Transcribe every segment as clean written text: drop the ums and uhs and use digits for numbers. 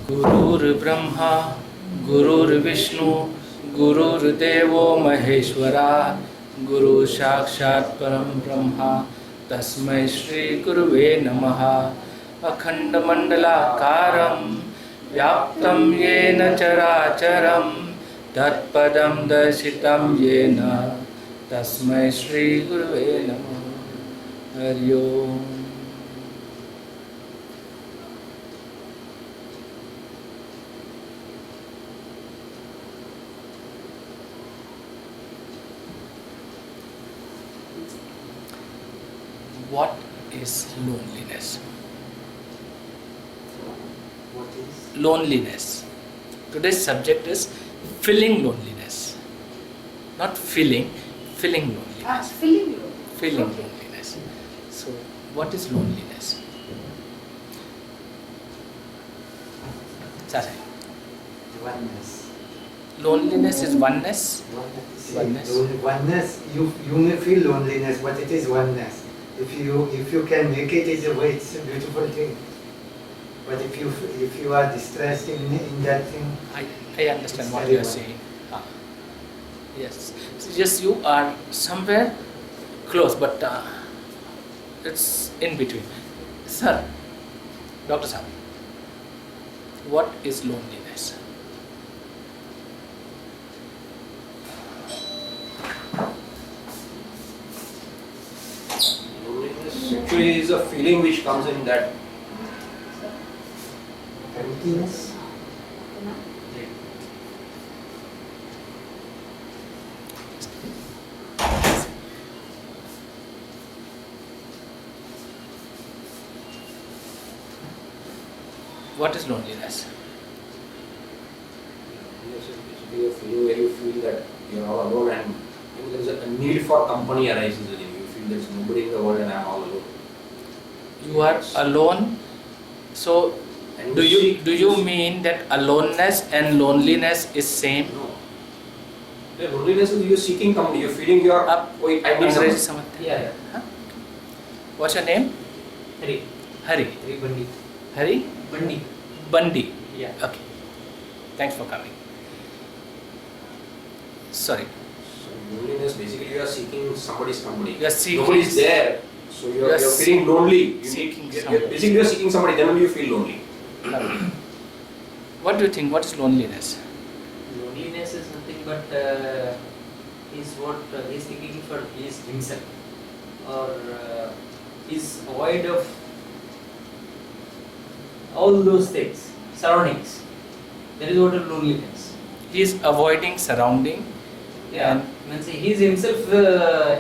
Gurur Brahma, Gurur Vishnu, Gurur Devo Maheshwara, Guru Sakshat Param Brahma, Tasmai Shri Guruve Namaha. Akhanda Mandalakaram, Vyaptam Yena Characharam, Tatpadam Darshitam Yena, Tasmai Shri Guruve Namaha. Hari Om. What is loneliness? What is? Loneliness. Today's subject is feeling loneliness. Not feeling, feeling loneliness. Feeling low. Feeling Okay. loneliness. So, what is loneliness? Sasai. Oneness. Loneliness is oneness. Oneness. Oneness. You may feel loneliness, but it is oneness. If you can make it, it's a beautiful thing. But if you are distressed in that thing, I understand what you are saying. Yes. Yes, you are somewhere close, but it's in between. Sir, Dr. Sir, what is loneliness? Loneliness actually is a feeling which comes in that emptiness. What is loneliness? Loneliness is basically a feeling where you feel that you are all alone and there is a need for company arises within you. You feel there is nobody in the world and I am all alone. You are alone. So, And do you mean that aloneness and loneliness is same? No. The loneliness is you are seeking company. You are feeling you are Up. wait, I need Angrezi someone. samajhte? Yeah. Huh? What's your name? Hari. Hari. Hari Bandi. Hari? Bandi. Bandi. Yeah. Okay. Thanks for coming. Sorry. So loneliness basically you are seeking somebody's company. You are seeking. Nobody is there. So you are feeling lonely. Basically you are seeking somebody, then only you feel lonely. Lovely. What do you think? What is loneliness? Loneliness is nothing but is what he is seeking for is himself, or is void of all those things, surroundings. That is what is loneliness. He is avoiding surrounding. Yeah, means he is himself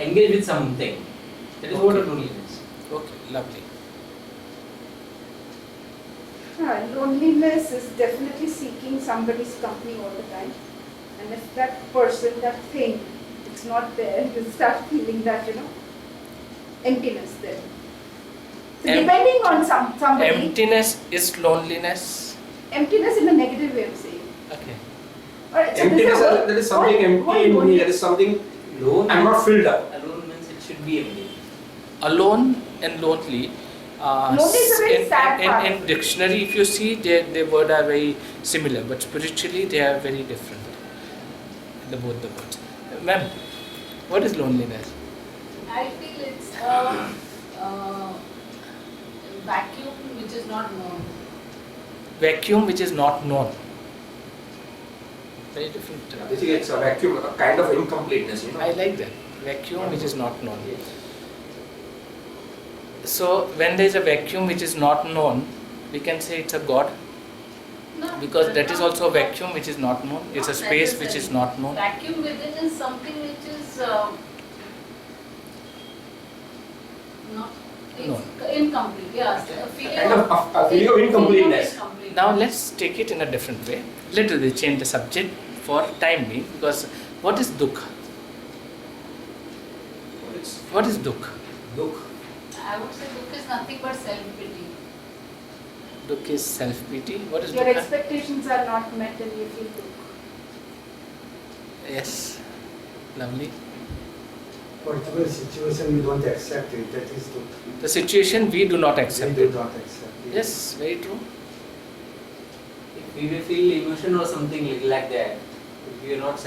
engaged with something. That is what is loneliness. Okay, lovely. Loneliness is definitely seeking somebody's company all the time. And if that person, that thing, it's not there, you start feeling that, emptiness there. So depending on somebody, Emptiness is loneliness. emptiness in a negative way, I'm saying. Okay. Alright, so Emptiness, this is there is something empty in me, there is something, Alone. I am not filled up. Alone means it should be empty. Alone and lonely. Lonely is a very sad part in of it. dictionary, if you see, the word are very similar, but spiritually they are very different. Both the words. Ma'am, what is loneliness? I feel it's a vacuum which is not known. Vacuum which is not known. Very different. Basically it's a vacuum, a kind of incompleteness, I like that. Vacuum which is not known. So when there is a vacuum which is not known, we can say it's a God, No, because that is not- also a vacuum which is not known. It's a not space which is necessarily. not known. Vacuum within is something which is not No. incomplete. Yes, a feeling Kind of a feeling of incompleteness. incompleteness. Now let's take it in a different way. Little we change the subject for time being, because what is dukkha? What is dukkha? Dukh. I would say dukkha is nothing but self-pity. Dukkha is self-pity. What is your dukkha? expectations are not met and you feel dukkha. Yes. Lovely. Particular situation we don't accept it, that is dukkha. The situation we do not accept We do it. not accept it. Yes, very true. If we may feel emotion or something like that. We are not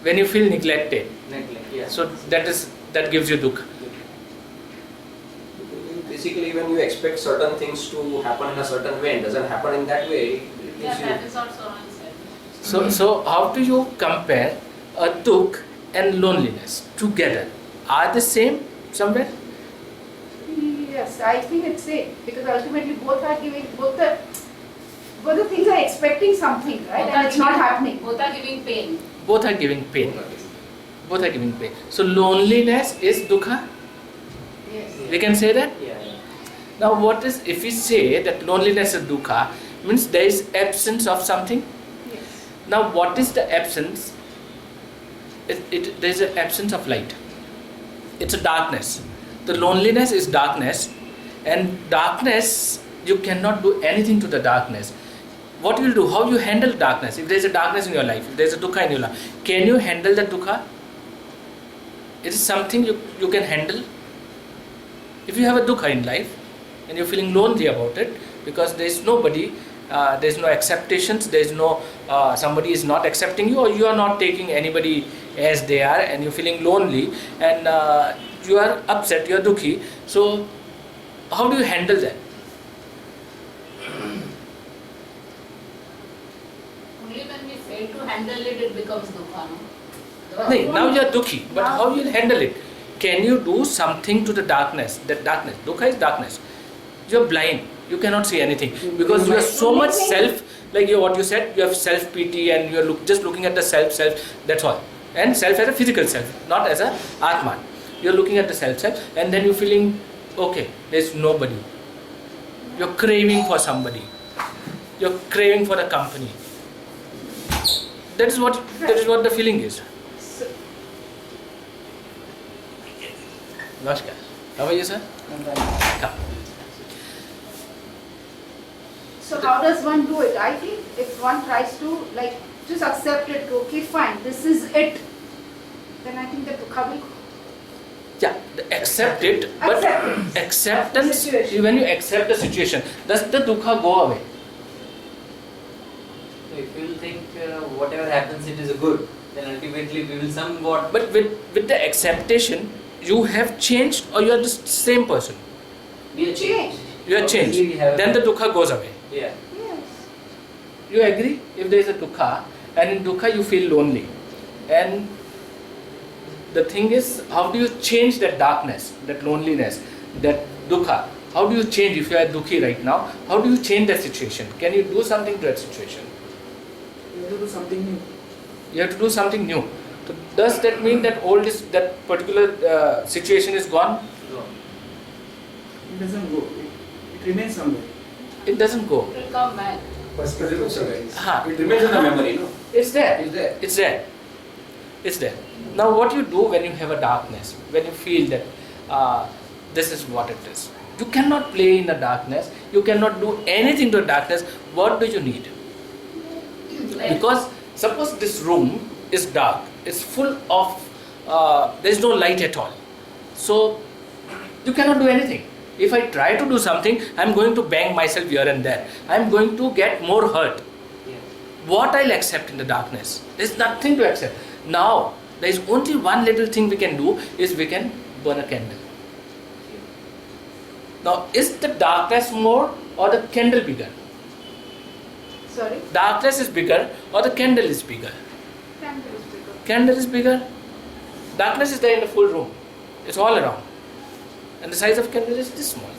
When you feel neglected, neglect. Yeah. so that gives you dukkha. Basically, when you expect certain things to happen in a certain way, it doesn't happen in that way. It Yeah, gives you. that is also unsaid. So how do you compare a dukkha and loneliness together? Are they same somewhere? Yes, I think it's same because ultimately both are giving both the things are expecting something, right? Both And are it's not giving- happening. Both are giving pain. Both are giving pain. Both are giving pain. So loneliness is dukkha. Yes. We can say that. Yeah. Now, what is if we say that loneliness is dukkha? Means there is absence of something. Yes. Now, what is the absence? There is an absence of light. It's a darkness. The loneliness is darkness, and darkness, you cannot do anything to the darkness. What you will do? How you handle darkness? If there is a darkness in your life, if there is a dukkha in your life, can you handle the dukkha? It is something you can handle. If you have a dukkha in life and you're feeling lonely about it because there is nobody, there is no acceptations, there is no somebody is not accepting you, or you are not taking anybody as they are, and you're feeling lonely and you are upset, you are dukkhi. So how do you handle that? Only when we fail to handle it, it becomes dukkha, no? No, now you are dukkhi, but how you will handle it? Can you do something to the darkness? That darkness, dukkha is darkness. You are blind. You cannot see anything because you are so much self. Like what you said, you have self pity and you are just looking at the self. That's all. And self as a physical self, not as a Atman. You are looking at the self, and then you're feeling okay. There's nobody. You're craving for somebody. You're craving for a company. That is what the feeling is. So, Namaskar. How are you, sir? Come. so how does one do it? I think if one tries to just accept it, okay, fine, this is it, then I think the dukkha will. Yeah, accept it, but Accept it. acceptance, Situation. when you accept the situation, does the dukkha go away? So if you will think whatever happens, it is a good, then ultimately we will somewhat. But with the acceptation, you have changed or you are the same person? We are changed. You are Obviously, changed. we have- Then the dukkha goes away. Yeah. Yes. You agree? If there is a dukkha, and in dukkha you feel lonely. And the thing is, how do you change that darkness, that loneliness, that dukkha? How do you change if you are dukkhi right now? How do you change that situation? Can you do something to that situation? You have to do something new. You have to do something new. So does that mean that that particular situation is gone? So, It doesn't go. It remains somewhere. It doesn't go. It will come back. It remains Huh. in the memory, no? It's there. It's there. It's there. It's there. Now what you do when you have a darkness, when you feel that this is what it is. You cannot play in the darkness. You cannot do anything to the darkness. What do you need? Because suppose this room is dark. It's full of, there is no light at all. So you cannot do anything. If I try to do something, I'm going to bang myself here and there. I'm going to get more hurt. yeah. What I'll accept in the darkness? There's nothing to accept. Now, there is only one little thing we can do is we can burn a candle. Now, is the darkness more or the candle bigger? Sorry? Darkness is bigger or the candle is bigger? Candle is bigger. Candle is bigger. Darkness is there in the full room. It's all around. And the size of candle is this small.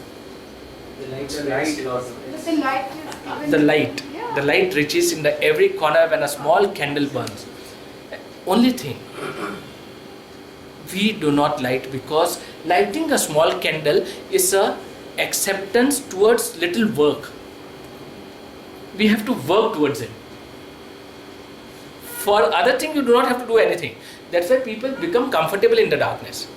The light The light. spreads lot. But the light is even. The light. Yeah. The light reaches in the every corner when a small candle burns. Only thing, we do not light because lighting a small candle is a acceptance towards little work. We have to work towards it. For other thing, you do not have to do anything. That's why people become comfortable in the darkness.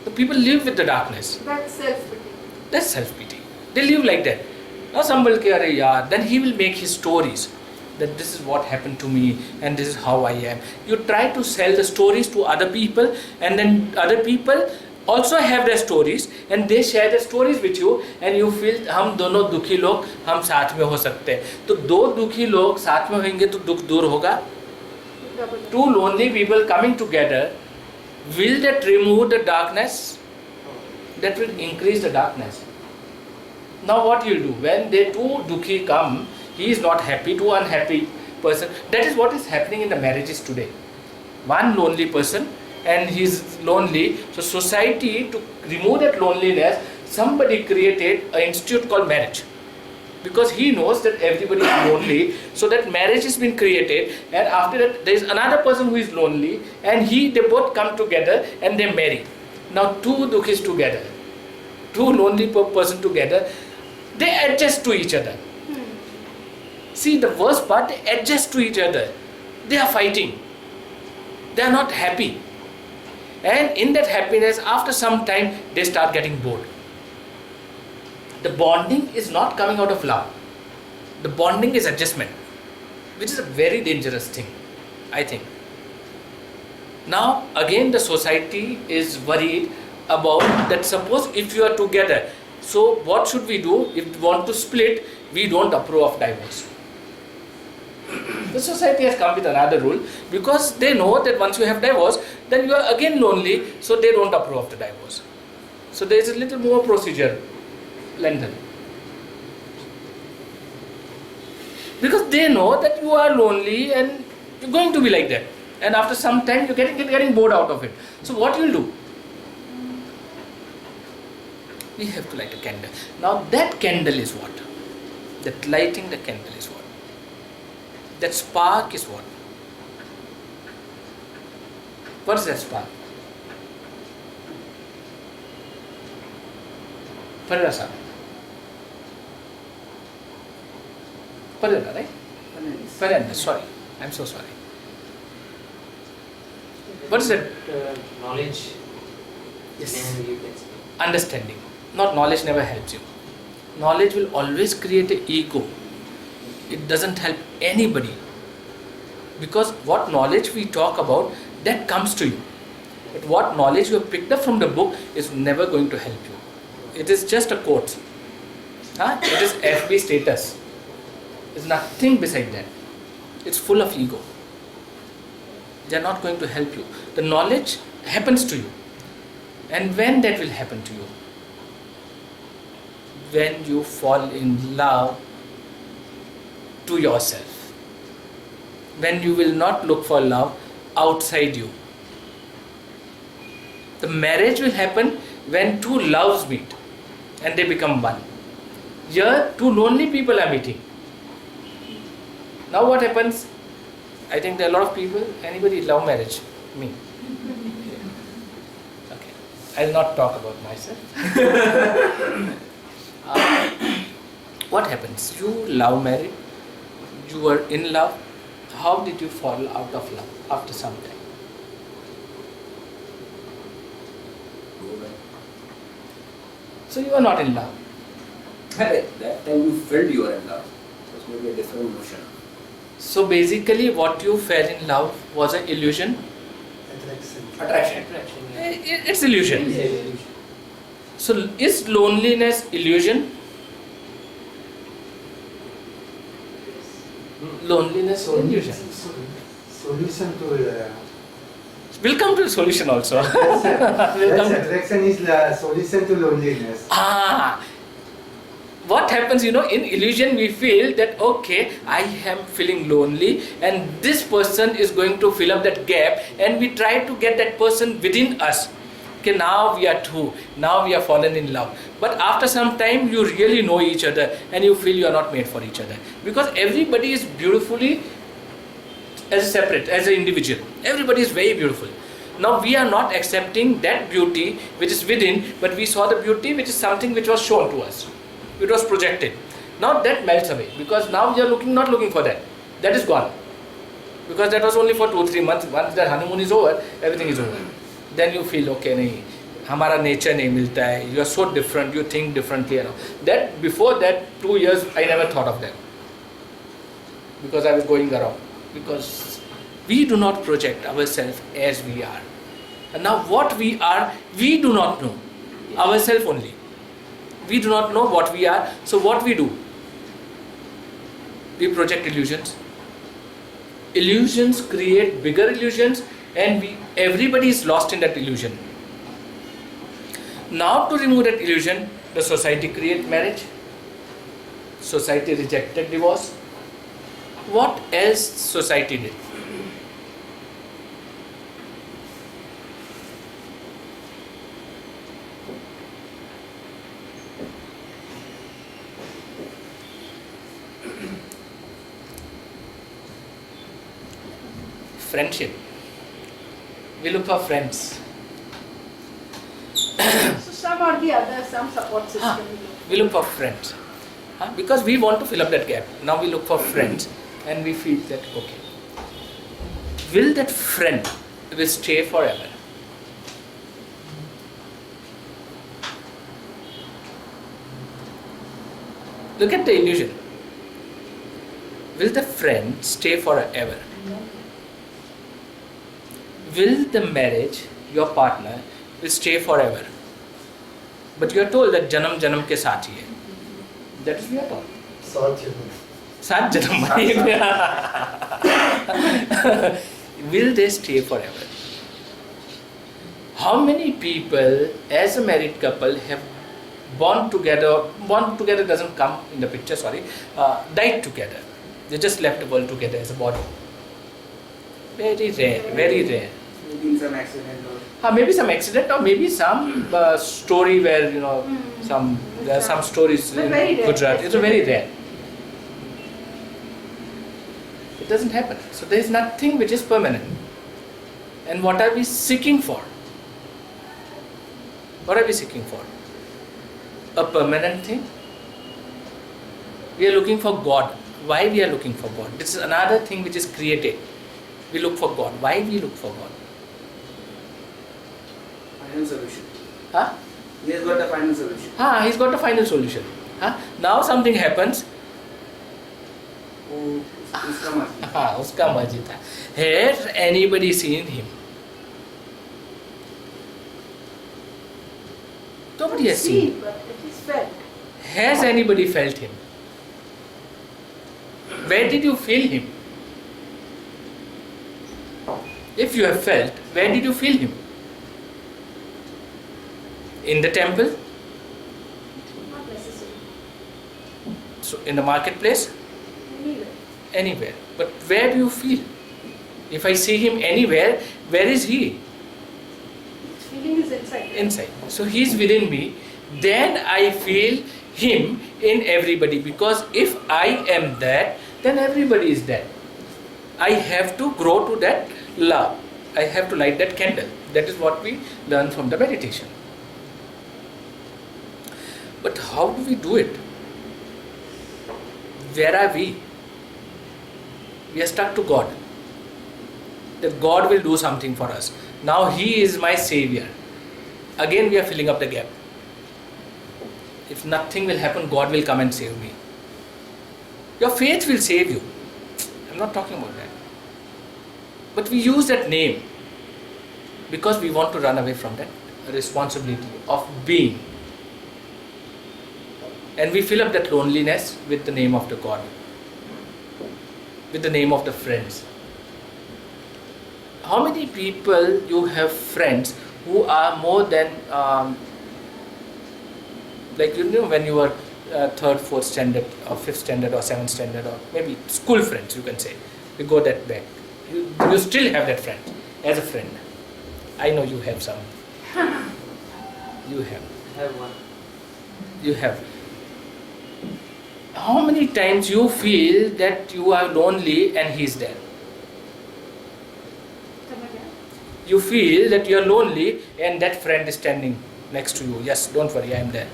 The people live with the darkness. That's self-pity. That's self-pity. They live like that. Now somebody will say, "Yeah," then he will make his stories. That this is what happened to me and this is how I am. You try to sell the stories to other people and then other people also have their stories and they share their stories with you and you feel हम दोनों दुखी लोग हम साथ में हो सकते हैं. तो दो दुखी लोग साथ में होंगे तो दुख दूर होगा. Two lonely people coming together, will that remove the darkness? That will increase the darkness. Now what you do when they two dukhi come, he is not happy, two unhappy person. That is what is happening in the marriages today. One lonely person and he is lonely. So society, to remove that loneliness, somebody created an institute called marriage. Because he knows that everybody is lonely, so that marriage has been created, and after that there is another person who is lonely, and they both come together and they marry. Now two dukhis together, two lonely person together, they adjust to each other. See, the worst part, they adjust to each other. They are fighting. They are not happy. And in that happiness, after some time, they start getting bored. The bonding is not coming out of love. The bonding is adjustment, which is a very dangerous thing, I think. Now, again, the society is worried about that. Suppose if you are together, so what should we do? If we want to split, we don't approve of divorce. The society has come with another rule because they know that once you have divorce, then you are again lonely, so they don't approve of the divorce. So there is a little more procedure. London. Because they know that you are lonely and you're going to be like that. And after some time you're getting bored out of it. So what you'll do? We have to light a candle. Now that candle is what? That lighting the candle is what? That spark is what? What is that spark? Parasa. Parana, right? Parana, sorry. I'm so sorry. What is it? Knowledge. Yes. And you can say. Understanding. Not knowledge never helps you. Knowledge will always create an ego. It doesn't help anybody. Because what knowledge we talk about, that comes to you. But what knowledge you have picked up from the book is never going to help you. It is just a quote. It is FB status. It's nothing beside that. It's full of ego. They are not going to help you. The knowledge happens to you. And when that will happen to you? When you fall in love to yourself. When you will not look for love outside you. The marriage will happen when two loves meet and they become one. Here, two lonely people are meeting. Now what happens? I think there are a lot of people. Anybody love marriage? Me. Okay. I will not talk about myself. What happens? You love marriage. You were in love. How did you fall out of love after some time? So you are not in love. At that time you felt you were in love. So it's maybe a different notion. So basically what you fell in love was an illusion. Attraction. It's illusion. So is loneliness illusion? Loneliness or illusion? Solution to We'll come to the solution also. That's attraction is the solution to loneliness. What happens, in illusion we feel that, okay, I am feeling lonely and this person is going to fill up that gap, and we try to get that person within us. Okay, now we are two, now we are fallen in love. But after some time you really know each other and you feel you are not made for each other. Because everybody is beautifully as a separate, as an individual. Everybody is very beautiful. Now we are not accepting that beauty which is within, but we saw the beauty which is something which was shown to us. It was projected. Now that melts away because now you are not looking for that. That is gone. Because that was only for 2-3 months. Once the honeymoon is over, everything is over. Then you feel, okay, nahi, hamara nature nahi milta hai. You are so different, you think differently. That before that 2 years, I never thought of that. Because I was going around. Because we do not project ourselves as we are. And now what we are, we do not know. Ourselves only. We do not know what we are. So what we do? We project illusions. Illusions create bigger illusions, and everybody is lost in that illusion. Now to remove that illusion, the society create marriage. Society rejected divorce. What else society did? Friendship. We look for friends. So some or the other, some support system. We look for friends. Because we want to fill up that gap. Now we look for friends and we feel that, okay, will that friend will stay forever? Look at the illusion. Will the friend stay forever? Will the marriage, your partner, will stay forever? But you are told that janam janam ke saath hi hai. That is we are told. Saath janam. Will they stay forever? How many people as a married couple have born together doesn't come in the picture, died together. They just left the world together as a body. Very rare, very rare. Maybe some accident or Maybe some accident, or maybe some story where there are some stories But in very rare. Gujarat. It's very rare. It doesn't happen. So there is nothing which is permanent. And what are we seeking for? What are we seeking for? A permanent thing? We are looking for God. Why we are looking for God? This is another thing which is created. We look for God. Why we look for God? final solution. Huh? He has got the final solution. He's got the final solution. Now something happens. Oh, uska marzi. Uska marzi tha. Has anybody seen him? Nobody has seen. But it is felt. Has anybody felt him? Where did you feel him? If you have felt, where did you feel him? In the temple? Not necessary. So in the marketplace? Anywhere. Anywhere. But where do you feel? If I see him anywhere, where is he? Its feeling is inside. Inside. So he is within me. Then I feel him in everybody. Because if I am that, then everybody is that. I have to grow to that love. I have to light that candle. That is what we learn from the meditation. But how do we do it? Where are we? We are stuck to God. That God will do something for us. Now He is my Savior. Again we are filling up the gap. If nothing will happen, God will come and save me. Your faith will save you. I'm not talking about that. But we use that name because we want to run away from that responsibility of being. And we fill up that loneliness with the name of the God, with the name of the friends. How many people you have friends who are more than, when you were 3rd, 4th standard or 5th standard or 7th standard, or maybe school friends, you can say. We go that back. You still have that friend as a friend. I know you have some. You have. I have one. You have. How many times you feel that you are lonely and he is there? Come again. You feel that you are lonely and that friend is standing next to you. Yes, don't worry, I am there.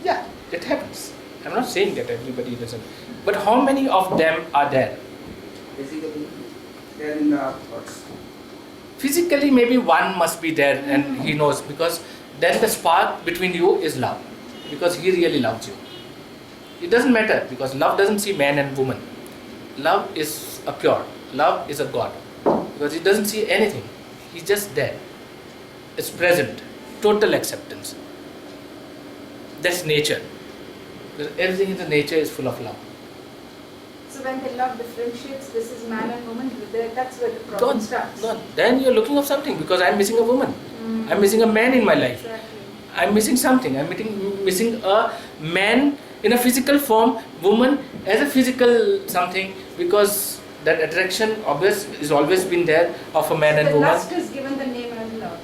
Yeah, it happens. I'm not saying that everybody doesn't. But how many of them are there? Basically, they are in the thoughts. Physically, maybe one must be there and he knows, because then the spark between you is love. Because he really loves you. It doesn't matter, because love doesn't see man and woman. love is a pure. Love is a God. Because he doesn't see anything. He's just there. It's present. Total acceptance. That's nature. Because everything in the nature is full of love. So when the love differentiates, this is man and woman, that's where the problem Gone. starts. Gone. Then you're looking of something because I'm missing a woman. Mm. I'm missing a man in my life. Exactly. I'm missing something. I'm missing a man in a physical form, woman as a physical something, because that attraction is always been there of a man and The woman. lust is given the name as love.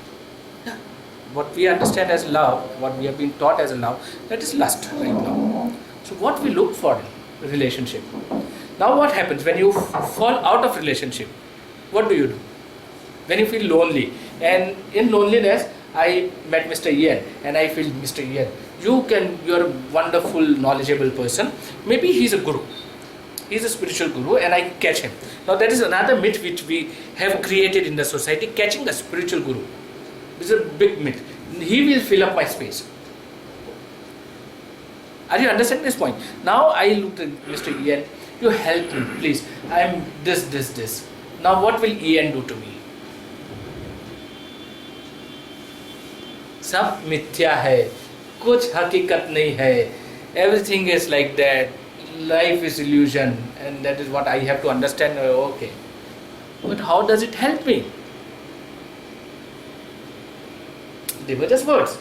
What we understand as love, what we have been taught as a love, that is lust right now. So what we look for in a relationship. Now what happens when you fall out of relationship? What do you do? When you feel lonely. And in loneliness, I met Mr. Ian and I feel, Mr. Ian, you're a wonderful, knowledgeable person. Maybe he's a guru. He's a spiritual guru and I catch him. Now that is another myth which we have created in the society, catching a spiritual guru. This is a big myth. He will fill up my space. Are you understanding this point? Now I looked at Mr. Ian, you help me please. I'm this. Now what will Ian do to me? सब मिथ्या है, कुछ हकीकत नहीं है. Everything is like that. Life is illusion, and that is what I have to understand. Okay, but how does it help me? They were just words.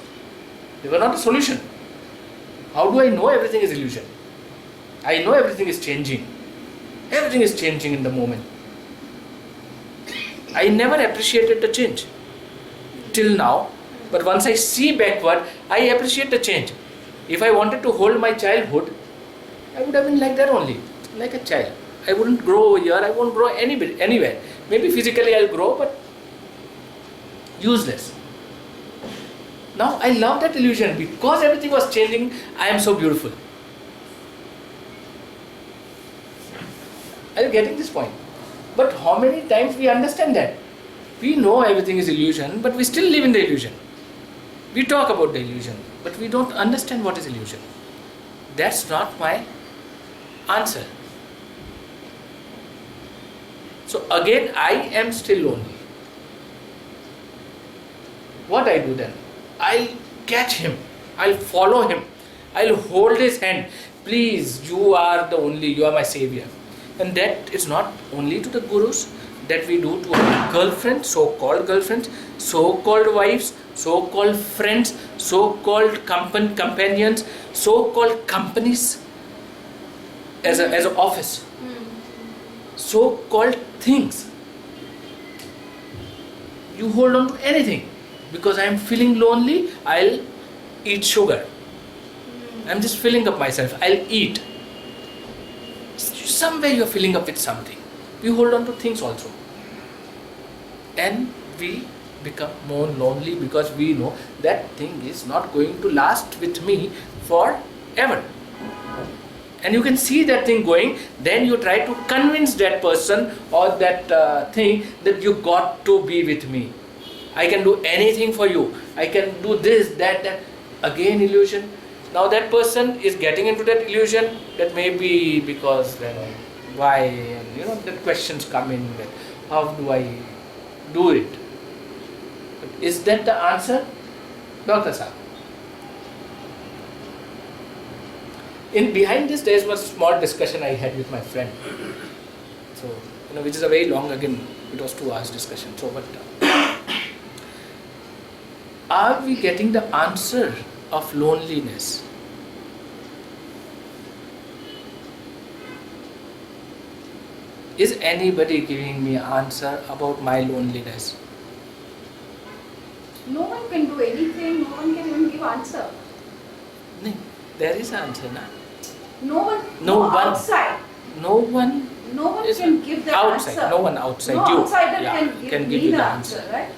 They were not a solution. How do I know everything is illusion? I know everything is changing. Everything is changing in the moment. I never appreciated the change till now. But once I see backward, I appreciate the change. If I wanted to hold my childhood, I would have been like that only, like a child. I wouldn't grow over here, I won't grow anywhere. Maybe physically I'll grow, but useless. Now I love that illusion because everything was changing. I am so beautiful. Are you getting this point? But how many times we understand that? We know everything is illusion, but we still live in the illusion. We talk about the illusion, but we don't understand what is illusion. That's not my answer. So again, I am still lonely. What I do then? I'll catch him. I'll follow him. I'll hold his hand. Please, you are my savior. And that is not only to the gurus, that we do to our girlfriends, so-called girlfriends, so-called wives, so-called friends, so-called companions, so-called companies as an office, so-called things. You hold on to anything. Because I am feeling lonely, I'll eat sugar. I'm just filling up myself, I'll eat. Somewhere you're filling up with something. We hold on to things also. And we become more lonely because we know that thing is not going to last with me forever. And you can see that thing going, then you try to convince that person or that thing that you got to be with me. I can do anything for you. I can do this, that. Again illusion. Now that person is getting into that illusion, that may be because why, and the questions come in, that how do I do it? But is that the answer? Dr. Saab. Behind this there was a small discussion I had with my friend. So, which is a very long, again, it was 2 hours discussion. So, but are we getting the answer of loneliness? Is anybody giving me an answer about my loneliness? No one can do anything, no one can even give answer. No, there is an answer, na? No one outside. No one is can give that outside. answer. No one outside no you. outsider can give you me the answer, right?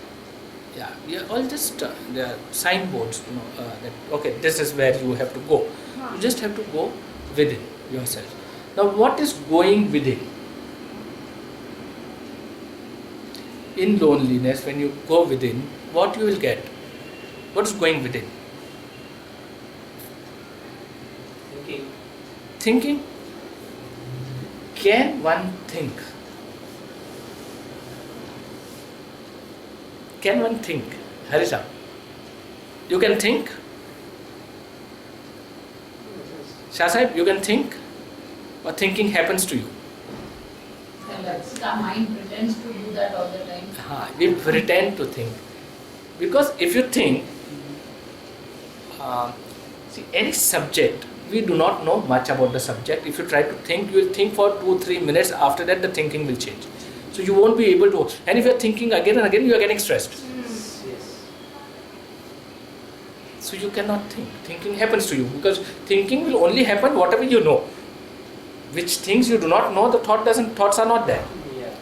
Yeah, we are all just there are signboards, that okay, this is where you have to go. You just have to go within yourself. Now, what is going within? In loneliness, when you go within, what you will get? What is going within? Thinking. Thinking? Can one think? Can one think? Harisa, you can think? Shah Sahib, you can think? Or thinking happens to you? And that's the mind pretends to do that all the time. We pretend to think. Because if you think, see, any subject, we do not know much about the subject. If you try to think, you will think for 2-3 minutes. After that, the thinking will change. So you won't be able to. And if you are thinking again and again, you are getting stressed. Yes. So you cannot think. Thinking happens to you because thinking will only happen whatever you know. Which things you do not know, the thoughts are not there. Yeah.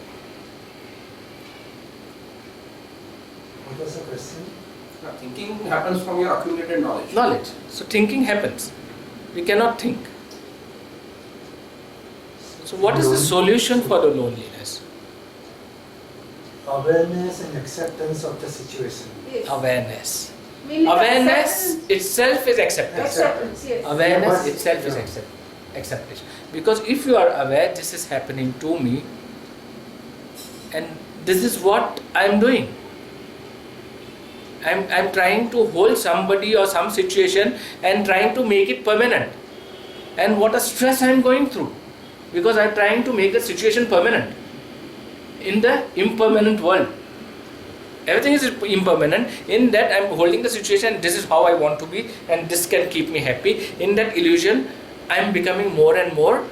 What was the question? Thinking happens from your accumulated knowledge. Knowledge. So thinking happens. We cannot think. So what is the solution for the loneliness? Awareness and acceptance of the situation. Yes. Awareness. Mainly Awareness acceptance. itself is acceptance. Acceptance, yes. Awareness Yeah, itself is yeah. acceptation. Because if you are aware, this is happening to me, and this is what I am doing. I'm trying to hold somebody or some situation and trying to make it permanent. And what a stress I am going through. Because I am trying to make the situation permanent. In the impermanent world. Everything is impermanent. In that I am holding the situation, this is how I want to be and this can keep me happy. In that illusion, I am becoming more and more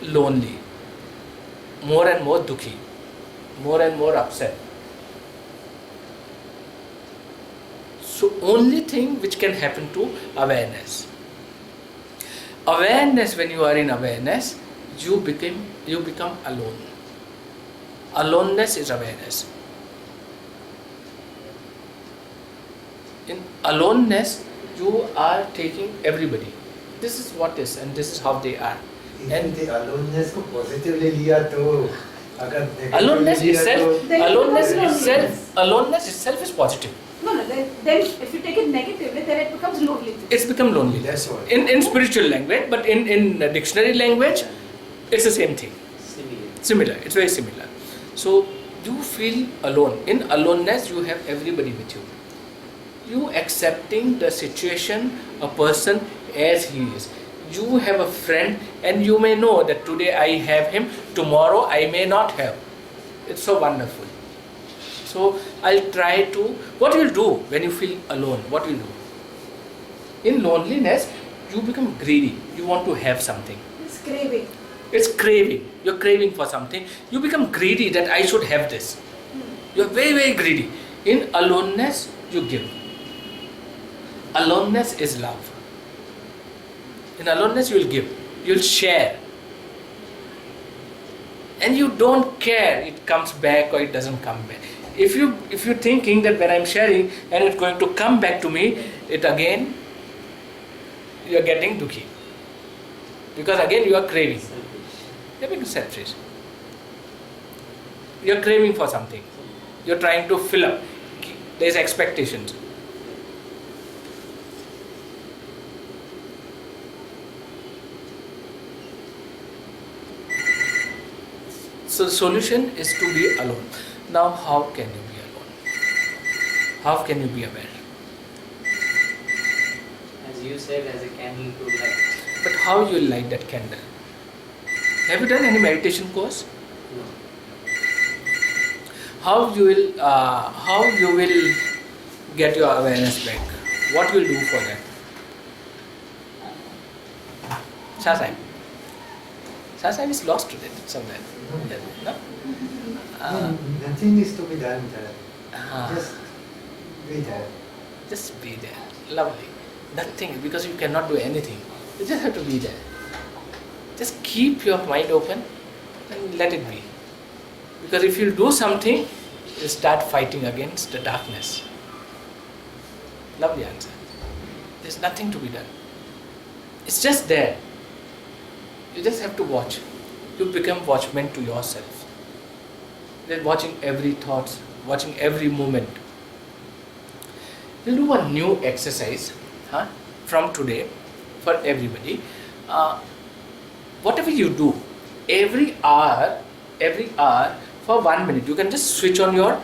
lonely. More and more dukhi. More and more upset. So only thing which can happen to awareness. Awareness, when you are in awareness, you become alone. Aloneness is awareness. In aloneness, you are taking everybody. This is what is and this is how they are. Even the aloneness को positively लिया तो अगर negatively Aloneness लिया itself, तो Then aloneness itself is positive. No, then if you take it negatively, then it becomes loneliness. It's become lonely. That's what. In spiritual language, but in dictionary language, it's the same thing. Similar. It's very similar. So you feel alone. In aloneness, you have everybody with you. You accepting the situation, a person as he is. You have a friend and you may know that today I have him, tomorrow I may not have. It's so wonderful. So I'll try to, what you'll do when you feel alone, what you'll do? In loneliness, you become greedy. You want to have something. It's craving. It's craving. You're craving for something. You become greedy that I should have this. You're very, very greedy. In aloneness, you give. Aloneness is love. In aloneness, you will give. You'll share. And you don't care it comes back or it doesn't come back. If you're thinking that when I'm sharing and it's going to come back to me, it again, you're getting dukhi. Because again you are craving. You're being selfish. You're craving for something. You're trying to fill up. There's expectations. So the solution is to be alone. Now how can you be alone? How can you be aware? As you said, as a candle to light. But how you light that candle? Have you done any meditation course? No. How you will get your awareness back? What you will do for that? Shah Sahib is lost today somewhere. No? Nothing is to be done there. Ah. Just be there. Just be there. Lovely. Nothing, because you cannot do anything. You just have to be there. Just keep your mind open and let it be. Because if you do something, you start fighting against the darkness. Lovely answer. There's nothing to be done. It's just there. You just have to watch. You become watchman to yourself. Then watching every thought, watching every moment. We'll do one new exercise from today for everybody. Whatever you do, every hour for 1 minute, you can just switch on your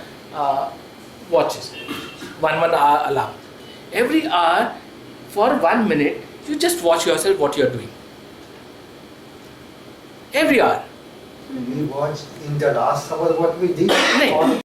watches, 1 hour alarm. Every hour for 1 minute, you just watch yourself what you are doing. Every hour. We watched in the last hour what we did. नहीं,